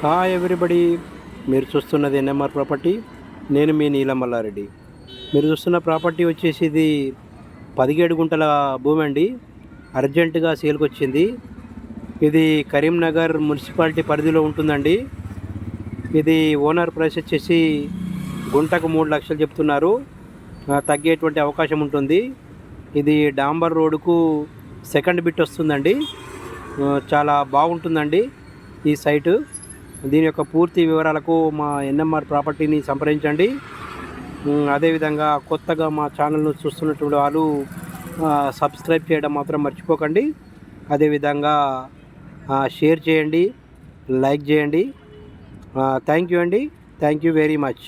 Hi everybody, మీరు చూస్తున్నది NMR property. నేను మీ నీలం మల్లారెడ్డి. మీరు చూస్తున్న ప్రాపర్టీ వచ్చేసి ఇది 17 గుంటల భూమి అండి. అర్జెంటుగా సేల్కి వచ్చింది. ఇది కరీంనగర్ మున్సిపాలిటీ పరిధిలో ఉంటుందండి. ఇది ఓనర్ ప్రైస్ వచ్చేసి గుంటకు 3 లక్షలు చెప్తున్నారు. తగ్గేటువంటి అవకాశం ఉంటుంది. ఇది డాంబర్ రోడ్డుకు సెకండ్ బిట్ వస్తుందండి. చాలా బాగుంటుందండి ఈ సైటు. దీని యొక్క పూర్తి వివరాలకు మా ఎన్ఎంఆర్ ప్రాపర్టీని సంప్రదించండి. అదేవిధంగా కొత్తగా మా ఛానల్ను చూస్తున్నటువంటి వాళ్ళు సబ్స్క్రైబ్ చేయడం మాత్రం మర్చిపోకండి. అదేవిధంగా షేర్ చేయండి, లైక్ చేయండి. థ్యాంక్ యూ అండి. Thank you very much.